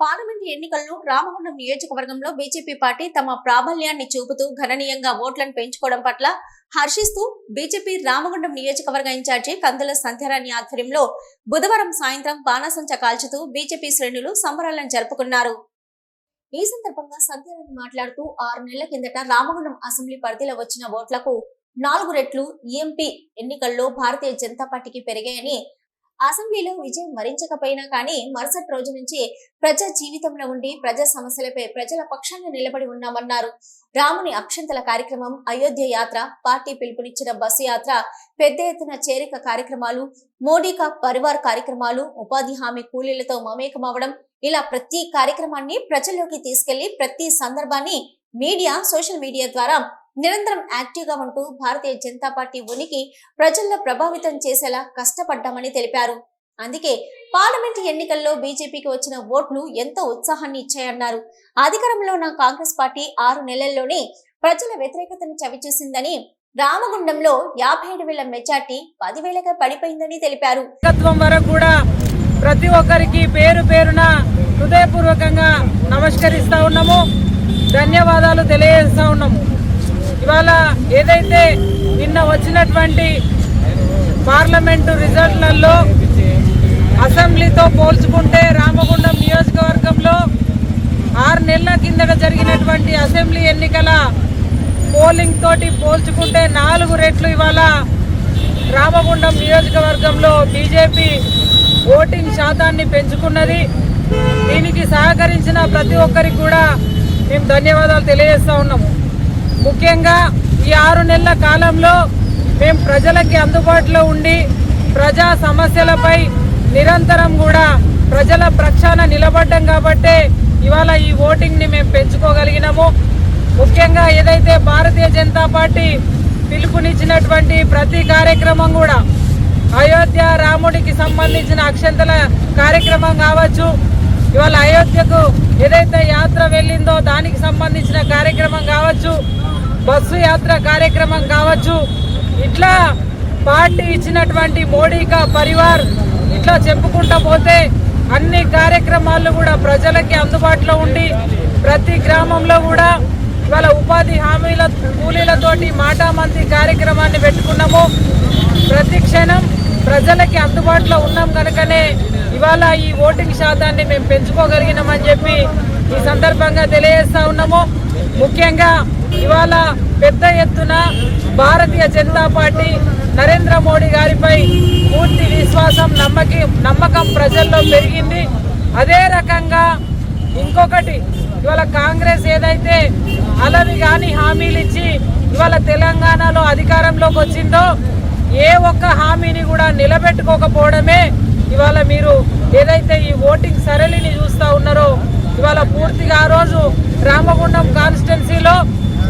Parliament ఎన్నికల్లో రామగుండం నియోజకవర్గంలో BJP party తమ ప్రాబల్యాన్ని చూపుతూ గణనీయంగా ఓట్లను పెంచుకోవడం పట్ల హర్షిస్తూ బీజేపీ రామగుండం నియోజకవర్గ ఇన్ఛార్జి కందుల సంధ్యారాణి ఆధ్వర్యంలో బుధవారం సాయంత్రం బాణాసంచా కాల్చుతూ బీజేపీ శ్రేణులు సంబరాలను జరుపుకున్నారు. ఈ సందర్భంగా సంధ్యారాణి మాట్లాడుతూ 6 నెలల కిందట రామగుండం అసెంబ్లీ పరిధిలో వచ్చిన ఓట్లకు 4 రెట్లు ఎంపీ ఎన్నికల్లో భారతీయ జనతా పార్టీకి పెరిగాయని, అసెంబ్లీలో విజయం వరించకపోయినా కానీ మరుసటి రోజు నుంచి ప్రజా జీవితంలో ఉండి ప్రజా సమస్యలపై ప్రజల పక్షాన నిలబడి ఉన్నామన్నారు. రాముని అక్షంతల కార్యక్రమం, అయోధ్య యాత్ర, పార్టీ పిలుపునిచ్చిన బస్సు యాత్ర, పెద్ద ఎత్తున చేరిక కార్యక్రమాలు, మోడీ కా పరివార్ కార్యక్రమాలు, ఉపాధి హామీ కూలీలతో మమేకమవడం, ఇలా ప్రతి కార్యక్రమాన్ని ప్రజల్లోకి తీసుకెళ్లి ప్రతి సందర్భాన్ని మీడియా, సోషల్ మీడియా ద్వారా నిరంతరం యాక్టివ్ గా ఉంటూ భారతీయ జనతా పార్టీ ఉనికి ప్రజల్లో ప్రభావితం చేసేలా కష్టపడ్డామని తెలిపారు. అందుకే పార్లమెంట్ ఎన్నికల్లో బీజేపీకి వచ్చిన ఓట్లు ఎంతో ఉత్సాహాన్ని ఇచ్చాయన్నారు. అధికారంలో ఉన్న కాంగ్రెస్ పార్టీ 6 నెలల్లోనే ప్రజల వ్యతిరేకతను చవిచూసిందని, రామగుండంలో 57,000 మెజార్టీ 10,000గా పడిపోయిందని తెలిపారు. ప్రతి ఒక్కరికి పేరు పేరున హృదయపూర్వకంగా నమస్కరిస్తా ఉన్నాము, ధన్యవాదాలు తెలియజేస్తా ఉన్నాము. ఇవాళ ఏదైతే నిన్న వచ్చినటువంటి పార్లమెంటు రిజల్ట్లలో అసెంబ్లీతో పోల్చుకుంటే రామగుండం నియోజకవర్గంలో 6 నెలల కిందట జరిగినటువంటి అసెంబ్లీ ఎన్నికల పోలింగ్ తోటి పోల్చుకుంటే 4 రెట్లు ఇవాళ రామగుండం నియోజకవర్గంలో బీజేపీ ఓటింగ్ శాతాన్ని పెంచుకున్నది. దీనికి సహకరించిన ప్రతి ఒక్కరికి కూడా మేము ధన్యవాదాలు తెలియజేస్తా ఉన్నాము. ముఖ్యంగా ఈ 6 నెలల కాలంలో మేము ప్రజలకి అందుబాటులో ఉండి ప్రజా సమస్యలపై నిరంతరం కూడా ప్రజల పక్షాన నిలబడ్డాం కాబట్టే ఇవాళ ఈ ఓటింగ్ని మేము పెంచుకోగలిగినాము. ముఖ్యంగా ఏదైతే భారతీయ జనతా పార్టీ పిలుపునిచ్చినటువంటి ప్రతి కార్యక్రమం కూడా, అయోధ్య రాముడికి సంబంధించిన అక్షంతల కార్యక్రమం కావచ్చు, ఇవాళ అయోధ్యకు ఏదైతే యాత్ర వెళ్ళిందో దానికి సంబంధించిన కార్యక్రమం కావచ్చు, బస్సు యాత్ర కార్యక్రమం కావచ్చు, ఇట్లా పార్టీ ఇచ్చినటువంటి మోడీ కా పరివార్, ఇట్లా చెప్పుకుంటా పోతే అన్ని కార్యక్రమాలు కూడా ప్రజలకి అందుబాటులో ఉండి ప్రతి గ్రామంలో కూడా ఇవాళ ఉపాధి హామీల కూలీలతోటి మాటామంతి కార్యక్రమాన్ని పెట్టుకున్నాము. ప్రతి క్షణం ప్రజలకి అందుబాటులో ఉన్నాం కనుకనే ఇవాళ ఈ ఓటింగ్ శాతాన్ని మేము పెంచుకోగలిగినామని చెప్పి ఈ సందర్భంగా తెలియజేస్తా ఉన్నాము. ముఖ్యంగా ఇవాళ పెద్ద ఎత్తున భారతీయ జనతా పార్టీ నరేంద్ర మోడీ గారిపై పూర్తి విశ్వాసం, నమ్మకం ప్రజల్లో పెరిగింది. అదే రకంగా ఇంకొకటి, ఇవాళ కాంగ్రెస్ ఏదైతే అలవి కానీ హామీలు ఇచ్చి ఇవాళ తెలంగాణలో అధికారంలోకి వచ్చిందో ఏ ఒక్క హామీని కూడా నిలబెట్టుకోకపోవడమే ఇవాళ మీరు ఏదైతే ఈ ఓటింగ్ సరళిని చూస్తూ ఉన్నారో, ఇవాళ పూర్తిగా ఆ రోజు రామగుండం కాన్స్టిట్యున్సీలో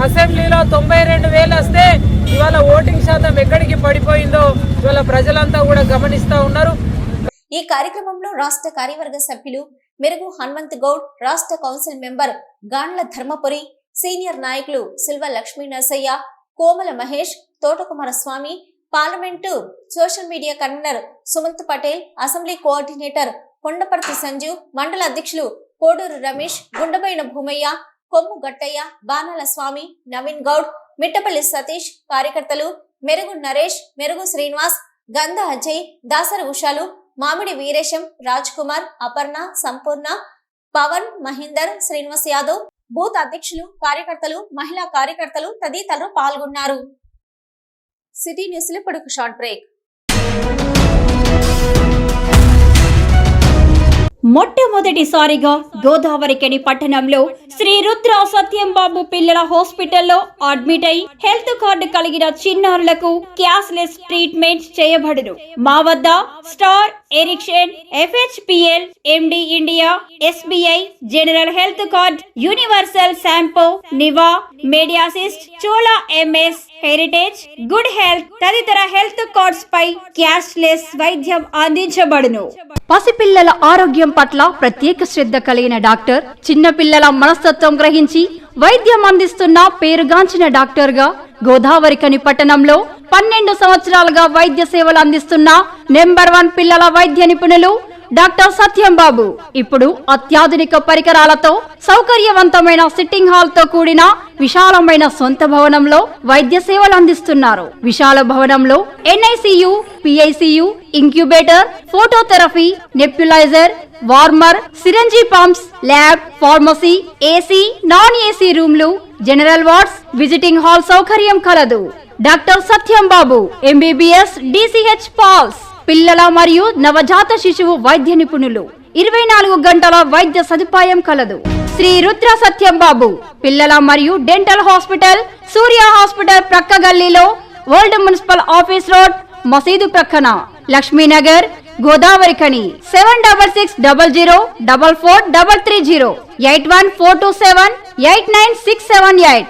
అసెంబ్లీలో 92,000 వస్తే ఇవాళ ఓటింగ్ శాతం ఎక్కడికి పడిపోయిందో ఇవాళ ప్రజలంతా కూడా గమనిస్తూ ఉన్నారు. ఈ కార్యక్రమంలో రాష్ట్ర కార్యవర్గ సభ్యులు మెరుగు హనుమంత్ గౌడ్, రాష్ట్ర council member Gandla Dharmapuri, senior నాయకులు Silva Lakshmi Narasayya, Komala Mahesh, Thotakumara Swamy, parliament social media convenor Sumanth Patel, assembly coordinator Kondaparthi Sanjeev, మండల అధ్యక్షులు కోడూరు రమేష్, గుండబైన భూమయ్య, కొమ్ము గట్టయ్య, బాణాల స్వామి, నవీన్ గౌడ్, మిట్టపల్లి సతీష్, కార్యకర్తలు మెరుగు నరేష్, మెరుగు శ్రీనివాస్, గంధ అజయ్, దాసరి ఉషాలు, మామిడి వీరేశం, రాజ్ కుమార్, అపర్ణ, సంపూర్ణ, పవన్, మహేందర్, శ్రీనివాస్ యాదవ్, బూత్ అధ్యక్షులు, కార్యకర్తలు, మహిళా కార్యకర్తలు తదితరులు పాల్గొన్నారు. సిటీ న్యూస్ లో ఇప్పుడు షార్ట్ బ్రేక్. మొట్టమొదటిసారిగా గోదావరికని పట్టణంలో శ్రీ రుద్ర సత్యం బాబు పిల్లల హాస్పిటల్లో అడ్మిట్ అయి హెల్త్ కార్డు కలిగిన చిన్నారులకు క్యాష్లెస్ ట్రీట్మెంట్ చేయబడును. మా వద్ద Star, Ericson, FHPL, MD India, SBI, general health card, Universal Sompo, Niva, Medi Assist, Chola MS, Heritage, good health తదితర హెల్త్ కార్డ్స్ పై క్యాష్లెస్ వైద్యం అందించబడును. పసిపిల్లల ఆరోగ్యం పట్ల ప్రత్యేక శ్రద్ధ కలిగిన డాక్టర్, చిన్నపిల్లల మనస్తత్వం గ్రహించి వైద్యం అందిస్తున్న పేరుగాంచిన డాక్టర్ గా గోదావరికని పట్టణంలో 12 సంవత్సరాలుగా వైద్య సేవలు అందిస్తున్న నెంబర్ 1 పిల్లల వైద్య నిపుణులు డాక్టర్ సత్యం బాబు ఇప్పుడు అత్యాధునిక పరికరాలతో సౌకర్యవంతమైన సిట్టింగ్ హాల్ తో కూడిన విశాలమైన సొంత భవనంలో వైద్య సేవలు అందిస్తున్నారు. విశాల భవనంలో NICU, PICU, incubator, phototherapy, nebuliser, warmer, సిరంజీ pumps, lab, pharmacy, AC, non AC రూమ్లు, జనరల్ వార్డ్స్, విజిటింగ్ హాల్ సౌకర్యం కలదు. డాక్టర్ సత్యం బాబు MBBS, DCH పాల్స్, పిల్లల మరియు నవజాత శిశువు వైద్య నిపుణులు. 24 గంటల వైద్య సదుపాయం కలదు. శ్రీ రుద్ర సత్యం బాబు పిల్లల మరియు డెంటల్ హాస్పిటల్, సూర్య హాస్పిటల్ ప్రక్క గల్లీలో, ఓల్డ్ మున్సిపల్ ఆఫీస్ రోడ్, మసీదు ప్రక్కన, లక్ష్మీనగర్, గోదావరి ఖని. 7660044330 8142789678.